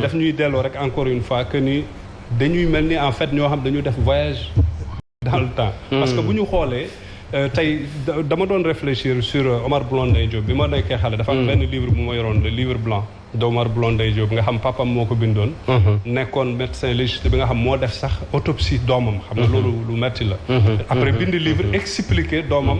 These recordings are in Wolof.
daf ñuy delloo rek encore une fois que ni dañuy mel ni en fait ñoo xam dañu def voyage dans le temps. parce que bu ñu xoolee tey dama doon réfléchir sur Omar Blondin Diop bi ma nekkee xale. dafa am benn livre bu ma yoroon le livre blanc de Omar Blondin Diop nga xam papam moo ko bindoon. nekkoon médecin légiste bi nga xam moo def sax autopsie doomam. xam nga loolu lu metti la. après bind livre expliquer doomam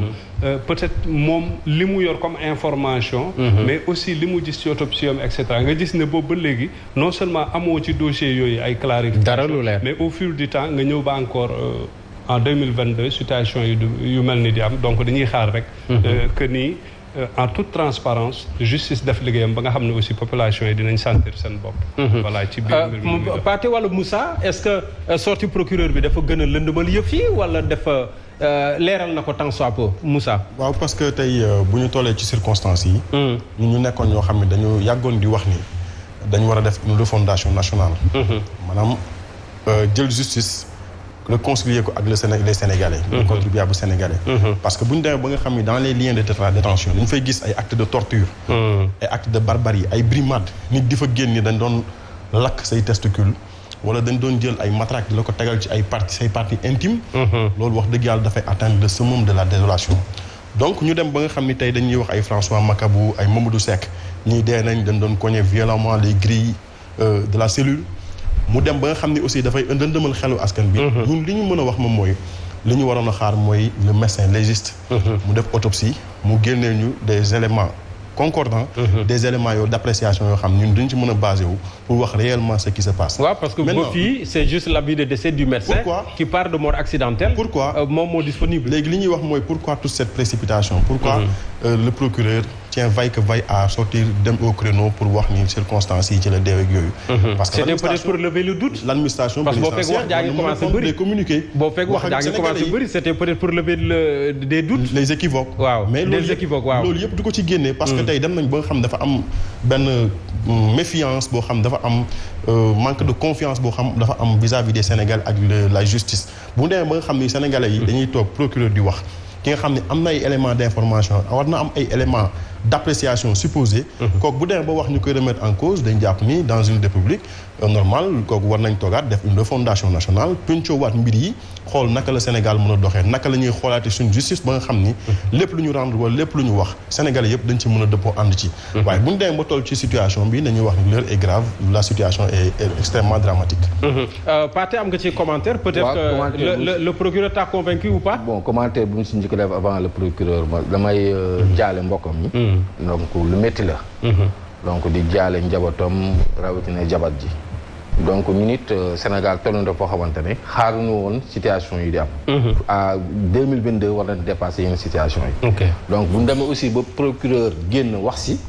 peut-être moom li mu yor comme information. mais aussi li mu gis ci autopsie am et cetera nga gis ne boobu ba léegi non seulement amoo ci dossier yooyu ay clarification. dara lu leer mais au fil du temps nga ñëw ba encore. En 2022 situation yu mel ni di am donc dañuy xaar rek que ni en toute transparence justice def liggéeyam ba nga xam ne aussi population yi dinañ sentir seen bopp voilà ci biir mbir mi Pathé wala Moussa est-ce que sortie procureur bi dafa gën a lëndëmal yëf yi wala dafa leeral na ko tant soit peu Moussa waaw parce que tey bu ñu tollee ci circonstances yi ñu nekkoon ñoo xam ne dañu yàggoon di wax ni dañu war a def une refondation nationale maanaam jël justice réconcilier ko ak les Sénégalais. les contribuables sénégalais. parce que bu ñu demee ba nga xam ne dans les liens de détention dañu fay gis ay actes de torture. ay actes de barbarie ay brimades. nit di fa génn dañ doon lakk say testicules wala dañ doon jël ay matraques di la ko tegal ci ay say parties intimes. loolu wax dëgg yàlla dafay atteindre le summum de la désolation. donc ñu dem ba nga xam ni tey dañuy wax ay François Makabu ay Mamadou Seck ñii dee nañ dañ doon cogner violemment les grilles de la cellule. mu dem ba nga xam ne aussi dafay ndëndëmal xelu askan bi ñun li ñu mën a wax moom mooy li ñu waroon a xaar mooy le médecin légiste mu def autopsie mu génnee ñu des éléments concordants des éléments yoo d'appréciation yoo xam ñun duñ ci mën a basé wu pour wax réellement ce qui se passe parce que ba fii c'est juste l'avis de décès du médecin qui part de mort accidentelle pourquoi moom moo disponible léegi li ñuy wax mooy pourquoi toute cette précipitation pourquoi le procureur vaille à sortir dem au créneau pour wax ni circonstances yi ci la deewee ak yooyu. parce que c'était peut-être pour lever le doute. l'administration pénitentiaire parce que boo fekk wax jaa ngi commencé bëri communiquer. boo fekk wax jaa ngi commencé bëri c'était peut-être pour lever des doutes. les équivoques. waaw mais loolu yëpp du ko ci génne. parce que tey dem nañ ba nga xam dafa am benn méfiance boo xam dafa am manque de confiance boo xam dafa am vis-à-vis des Sénégalais ak la justice bu demee ba nga xam ni Sénégalais yi dañuy toog procureur di wax ki nga xam ne am na ay éléments d'information war na am ay éléments d'appréciation supposée kooku bu demee ba wax ñu koy remettre en cause dañ jàpp ni dans une république normale kooku war nañ toogaat def une refondation nationale pencoowaat mbir yi xool naka la Sénégal mën a doxee naka la ñuy xoolaate suñu justice ba nga xam ni lépp lu ñu rendre wala lépp lu ñu wax Sénégalais yëpp dañ ci mën a dëppoo ànd ci waaye bu ñu demee ba toll ci situation bi dañuy wax ni l'heure est grave la situation est extrêmement dramatique Pathé am nga ci commentaire peut-être que le procureur t'a convaincu ou pas bon commentaire bu ñu si njëkk def avant le procureur damay jaale mbokkam ñi donc lu métti la donc di jaale njabootam rawatina jabat ji donc ñu nit Sénégal toll na foo xamante ne xaaruñu woon situation yi di am à 2022 war na dépasser yenn situation yi donc bu ñu demee aussi ba procureur génn wax si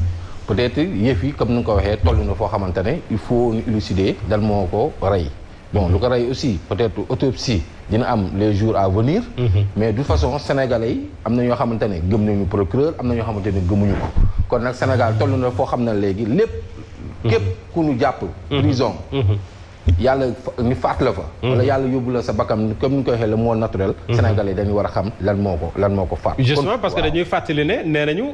peut-être yëf yi comme ni nga ko waxee toll na foo xamante ne il faut ñu élucider dal moo ko rey bon lu ko rey aussi peut-être autopsie dina am les jours à venir mais de toute façon sénégalais yi am na ñoo xamante ne gëm nañu procureur am na ñoo xamante ne gëmuñu ko kon nag Sénégal toll na foo xam ne léegi lépp képp ku ñu jàpp prison yàlla ni faat la fa wala yàlla yóbbu la sa bakkan comme ni ñu koy waxee le mot naturel sénégalais dañu war a xam lan moo ko faat justement parce que dañuy fàttali ne nee nañu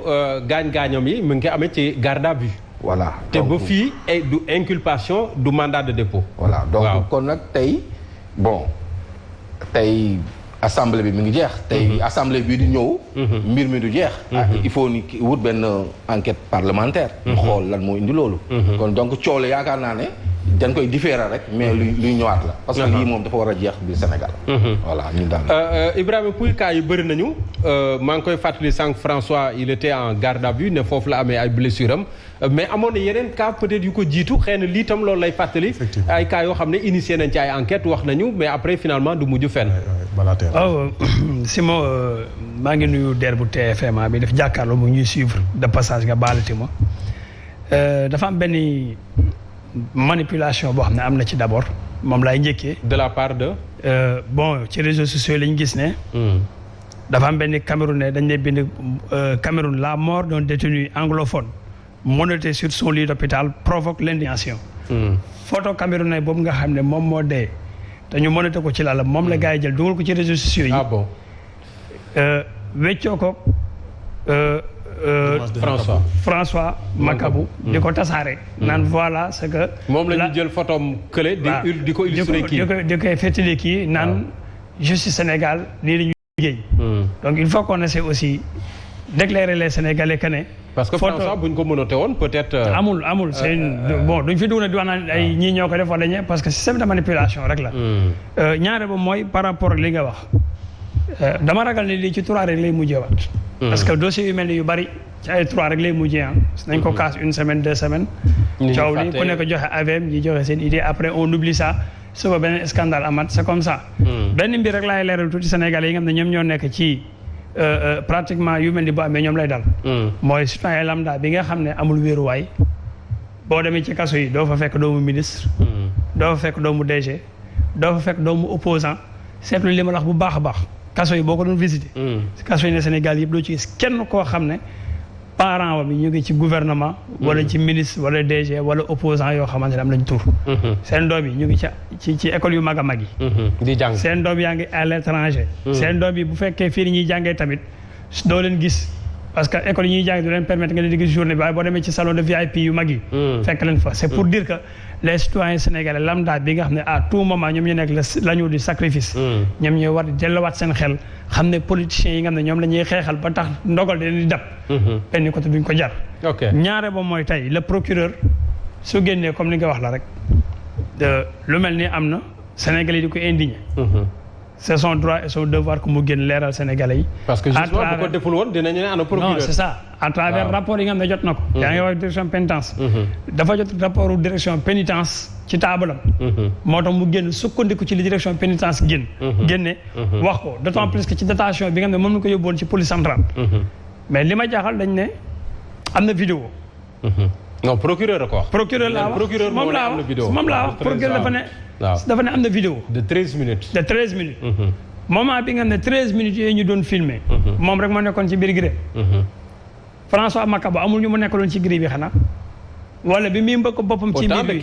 gaañ-gaañam yi mu ngi amee ci garde à vue voilà te ba fii du inculpation du mandat de dépôt voilà donc kon nag tey assemblée bi mi ngi jeex tey assemblée bi di ñëw mbir mi du jeex il faut ni wut benn enquête parlementaire ñu xool lan moo indi loolu kon donc coow la yaakaar naa ne dañ koy différer rek mais luy ñëwaat la parce que lii moom dafa war a jeex biir Sénégal voilà ñu daal Ibrahima Pouye cas yi bëri nañu maa ngi koy fàttali sànq François il était en garde à vue ne foofu la amee ay blessure am mais amoon na yeneen cas peut-être yu ko jiitu xëy na lii tam loolu lay fàttali ay cas yoo xam ne initié nañ ci ay enquête wax nañu mais après finalement du mujj fenn waaw Simon maa ngi nuyu der bu TFM bi daf jàkkaarloo mu ñuy suivre de passage nga baalati ma dafa am benn manipulation boo xam ne am na ci d'abord moom laay njëkkee de la part de ci réseaux sociaux la ñu gis ne dafa am benn Camerounais dañ ne bind Cameroun la mort d'un détenu anglophone menotté sur son lit d'hôpital provoque l'indignation photo Camerounais boobu nga xam ne moom moo dee te ñu menotté ko ci lala moom la gars yi jël dugal ko ci réseaux sociaux yi ah bon weccoo ko François Makabu di ko tasaare naan voilà c'est que moom la ñu jël photom kële di ko illustrer kii di koy féetali kii naan justice Sénégal lii la ñuy liggéey donc il faut qu'on essaie aussi d'éclairer les Sénégalais que ne parce que François bu ñu ko mënate woon peut-être amul c'est une bon duñ fi dugg na di wax naan ay ñii ñoo ko def wala ñe parce que système de manipulation rek la ñaare ba mooy par rapport ak li nga wax dama ragal ni lii ci 3 rek lay mujjee waat parce que dossier yu mel ni yu bari ci ay 3 rek lay mujjee nañ ko casse 1 semaine 2 semaines coow li ku nekk joxe AVM ñi joxe seen idée après on oublie ça suba beneen scandale amat c'est comme ça benn mbir rek laay leeral tuuti Sénégalais yi nga xam ne ñoom ñoo nekk ci pratiquement yu mel ni bu amee ñoom lay dal mooy citoyen lambda bi nga xam ne amul wéeruwaay boo demee ci kaso yi doo fa fekk doomu ministre doo fa fekk doomu DG doo fa fekk doomu opposant seetlu li ma la wax bu baax a baax kaso yi boo ko doon visité kaso yi ne Sénégal yëpp doo ci gis kenn koo xam ne parent wa bi ñu ngi ci gouvernement wala ci ministre wala DG wala opposant yoo xamante ne am nañ tur seen doom yi ñu ngi ci école yu mag a mag yi di jàng seen doom yaa ngi à l'étranger seen doom yi bu fekkee fii ni ñuy jàngee tamit doo leen gis parce que école yi ñuy jàng du leen permettre nga leen di gis journée bi waaye boo demee ci salon de VIP yu mag yi fekk leen fa c'est pour dire que les citoyens sénégalais lambda bi nga xam ne à tout moment ñoom ñu nekk l'agneau du sacrifice ñoom ñooy war di delluwaat seen xel xam ne politiciens yi nga xam ne ñoom la ñuy xeexal ba tax ndogal di leen di dab benn côté duñ ko jar ñaare ba mooy tey le procureur su génnee comme ni nga wax la rek lu mel ni am na sénégalais yi di ko indigné c'est son droit et son devoir que mu génn leeral sénégalais yi. parce que justement bu ko deful woon dinañu ne ana procureur. non c'est ça à travers rapport yi nga xam ne jot na ko. yaa ngi wax direction pénitence. dafa jot rapport direction pénitence ci taabalam. moo tax mu génn sukkandiku ci li direction pénitence génne wax ko d'autant plus que ci détention bi nga xam ne moom la ko yóbbuwoon ci police centrale. mais li ma jaaxal dañ ne am na vidéo. non procureur la ko wax. procureur laa wax moom laa wax procureur dafa ne am na vidéo de 13 minutes. de 13 minutes. moment bi nga xam ne 13 minutes yooyu ñu doon filmer moom rek moo nekkoon ci biir gré. François Makabu amul ñu mu nekkaloon ci gré bi xanaa. wala bi muy mbëkk boppam ci biir bi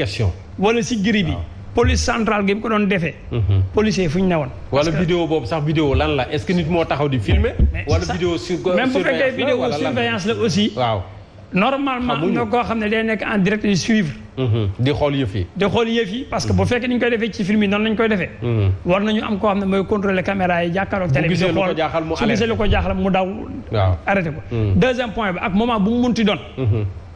wala si gré bi. police centrale gi mu ko doon defee. policier fu ñu newoon. wala vidéo boobu sax vidéo lan la est-ce que nit moo taxaw di filmer. wala vidéo même bu fekkee vidéo surveillance la aussi. waaw. normalement am na koo xam ne day nekk en direct di suivre. di xool yëf yi. di xool yëf yi parce que bu fekkee ni ñu koy defee ci film yi noonu lañ koy defee. war nañu am koo xam ne mooy contrôler caméra yi jàkkaarloog télé bi di xool su gisee lu ko jaaxal mu daw. arrêté ko. deuxième point bi ak moment bu mu munti doon.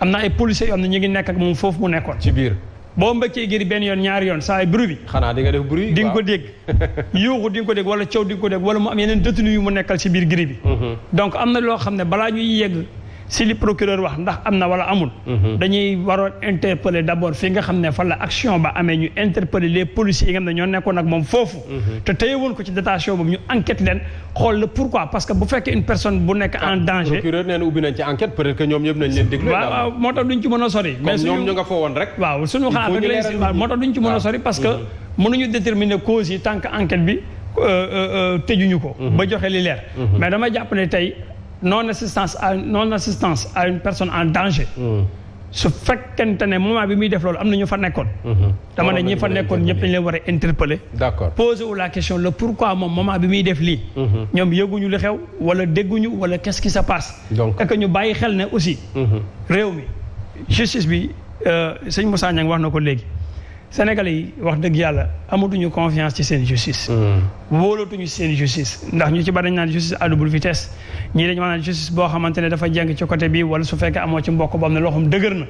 am na ay policiers yoo xam ne ñu ngi nekk ak moom foofu mu nekkoon. ci biir. boo mbëkkee gëri benn yoon ñaari yoon saa yu bruit bi. xanaa di nga def bruit. di nga ko dégg yuuxu di nga ko dégg wala coow di nga ko dégg wala mu am yeneen détenu yu mu nekkal ci biir gëri bi. donc am na loo xam ne balaa ñuy yegg si li procureur wax ndax am na wala amul. dañuy waroon interpeller d'abord fi nga xam ne fa la action ba amee ñu interpeller les policiers yi nga xam ne ñoo nekkoon ak moom foofu. te téyewoon ko ci détention boobu ñu enquête leen xool le pourquoi parce que bu fekkee une personne bu nekk en danger. procureur nee na ubbi nañ ci enquête peut-être que ñoom ñëpp nañ leen déglu. waaw moo tax duñ ci mën a sori. mais ñoom ñu nga fa woon rek. waaw suñu xalaat rek lay si moo tax duñ ci mën a sori parce que mënuñu déterminer cause yi tant que enquête bi tëjuñu ko. ba joxe li leer. mais dama jàpp ne tey non assistance à une personne en danger. su fekkente ne moment bi muy def loolu am na ñu fa nekkoon. dama ne ñi fa nekkoon ñëpp dañ leen war a interpeller. d'accord poser wu la question le pourquoi moom moment bi muy def lii. ñoom yëguñu li xew wala dégguñu wala qu'est-ce qui se passe. donc et que ñu bàyyi xel ne aussi. réew mi justice bi sëñ Moussa Niang wax na ko léegi. Sénégalais yi wax dëgg yàlla amatuñu confiance ci seen justice. wóolatuñu seen justice ndax ñu ci bari dañ naan justice à double vitesse ñii dañu naan justice boo xamante ne dafa jeng ci côté bi wala su fekkee amoo ci mbokk boo xam ne loxoom dëgër na.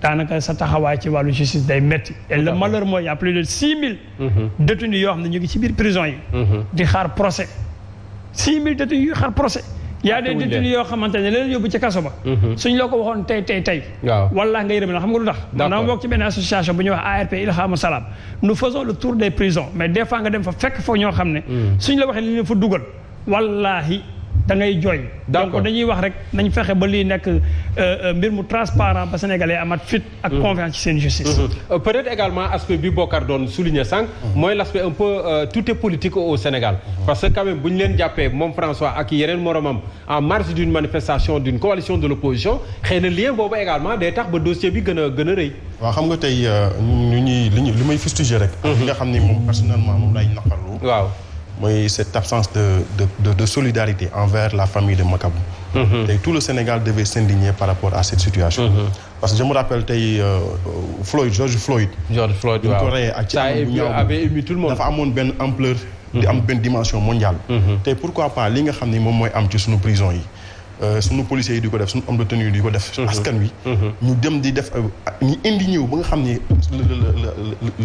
daanaka sa taxawaay ci wàllu justice day métti. et le malheur mooy y a plus de 6000. détenus yoo xam ne ñu ngi ci biir prison yi. di xaar procès 6000 détenus yu xaar procès. y a des détenus yoo xamante ne leen yóbbu ci kaso ba. suñ la ko waxoon tey. waaw wallaahi nga yërëm la xam nga lu tax. dama bokk ci benn association bu ñuy wax ARP Ilhamu Salam. nous faisons le tour des prisons mais des fois nga dem fa fekk fa ñoo xam ne. suñ la waxee li ñu fa dugal wallaahi da ngay jooy. donc dañuy wax rek nañ fexe ba lii nekk mbir mu transparent ba sénégalais amat fit ak confiance ci seen justice. peut-être également aspect bi Bokar doon souligner sànq. mooy l'aspect un peu tout est politique au Sénégal. parce que quand même bu ñu leen jàppee moom François ak yeneen moromam en marge d'une manifestation d'une coalition de l'opposition xëy na lien boobu également day tax ba dossier bi gën a rëy. waaw xam nga tey li may fustiger rek. li nga xam ni moom personnellement moom lay naqarlu. waaw. mooy cette absence de solidarité envers la famille de Makabu. tey tout le Sénégal devait s'indigner par rapport à cette situation. Parce que je me rappelle tey George Floyd. waaw ñu ko reyee ak ci anam bu ñaaw avait ému tout le monde. dafa amoon benn ampleur. di am benn dimension mondiale. tey pourquoi pas li nga xam ni moom mooy am ci sunu prison yi. sunu policiers yi di ko def sunu homme de tenue yi di ko def. askan wi. ñu dem di def ñu indi ñëw ba nga xam ni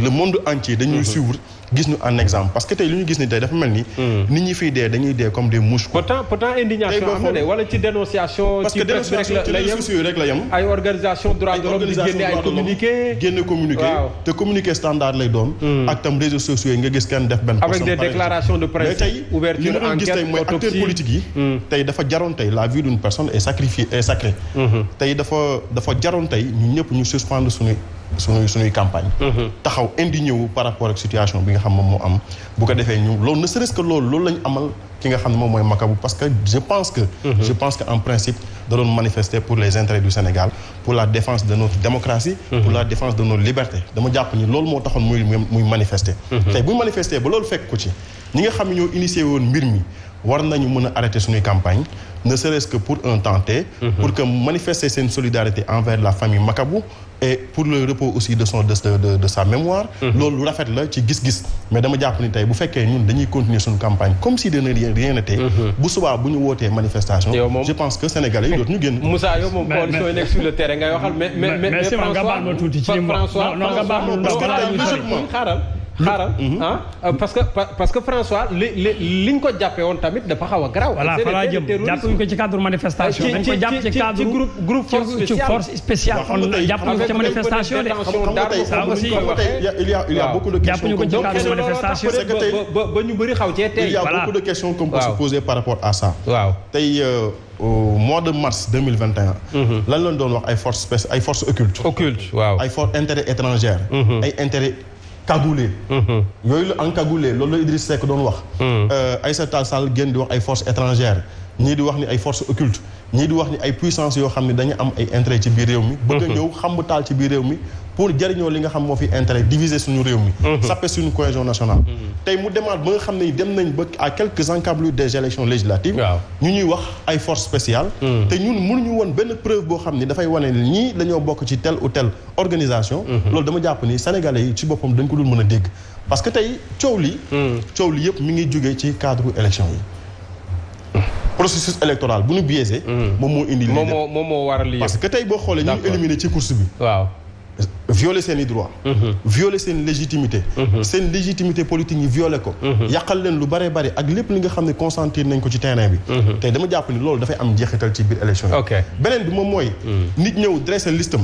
le monde entier dañuy suivre gis ñu en exemple parce que tey li ñu gis ni tey dafa mel ni. nit ñi fiy dee dañuy dee comme des mouches. pourtant indignation am na de wala ci dénonciation. parce que dénonciation ci réseaux sociaux yi rek la yem. ay organisation droit de l'homme di génne ay communiqué. génne communiqué te communiqué standard lay doon. ak tam réseaux sociaux yi nga gis kenn def benn. avec des déclarations de presse. mais tey li ma gis tey mooy acteurs politiques yi. tey dafa jaroon tey la vie d'une personne est sacrifiée est sacrée. tey dafa jaroon tey ñu ñëpp ñu suspendre suñuy campagne. taxaw indigné wu par rapport ak situation bi nga xam moom moo am bu ko defee ñu loolu ne serait-ce que loolu la ñu amal ki nga xam ne moom mooy Makabu parce que je pense que en principe da doon manifester pour les intérêts du Sénégal pour la défense de notre démocratie. pour la défense de nos libertés dama jàpp ni loolu moo taxoon muy manifester. tey bu manifester ba loolu fekk ko ci ñi nga xam ne ñoo initié woon mbir mi war nañu mën a arrêter suñuy campagne ne serait-ce que pour un temps T. pour que manifester seen solidarité envers la famille Makabu et pour le repos aussi de sa mémoire. loolu lu rafet la ci gis-gis. mais dama jàpp ni tey bu fekkee ñun dañuy continuer suñu campagne comme si de rien n'était. bu subaa bu ñu wootee manifestation. je pense que sénégalais yi dootuñu génn. Moussa yow moom coalition yi nekk sur le terrain ngay waxal mais parce que François liñ ko jàppee woon tamit dafa xaw a garaaw. voilà fa laa jëm jàppuñu ko ci cadre manifestation. dañ ko jàpp ci cadre groupe force spéciale. jàppuñu ko ci manifestation de. ça aussi il y a beaucoup de questions. jàppuñu ko ci cadre manifestation. ba ñu bëri xaw cee tey. il y a beaucoup de questions qu'on peut se poser par rapport à ça. waaw tey au mois de mars 2021. lan lañ doon wax ay forces occultes. waaw ay forces intérêts étrangères. ay intérêts cagoulé yooyu la encagoulé loolu la Idriss Seck doon wax. Aïssata Tall Sall génn di wax ay forces étrangères ñii di wax ni ay forces occultes ñii di wax ni ay puissances yoo xam ne dañu am ay intérêt ci biir réew mi. bëgg a ñëw xambu taal ci biir réew mi pour jëriñoo li nga xam moo fi intérêt diviser suñu réew mi. saper suñu cohésion nationale. tey mu demaat ba nga xam ne dem nañ ba à quelques encablures des élections législatives. ñu ñuy wax ay forces spéciales. te ñun mënuñu woon benn preuve boo xam ni dafay wane ni ñii dañoo bokk ci telle ou telle organisation. loolu dama jàpp ni sénégalais yi ci boppam dañ ko dul mën a dégg parce que tey coow li yëpp mi ngi jógee ci cadre élection yi. processus électoral bu ñu biaisé. moom moo indi. moom moo waral lii parce que tey boo xoolee ñu ngi éliminé ci course bi. waaw. violer seen i droit violer seen légitimité seen légitimité politique yi violer ko yàqal leen lu bare bare ak lépp li nga xam ne consentir nañ ko ci terrain bi tey dama jàpp ni loolu dafay am njeexital ci biir élection yi beneen bi moom mooy nit ñëw dresser listam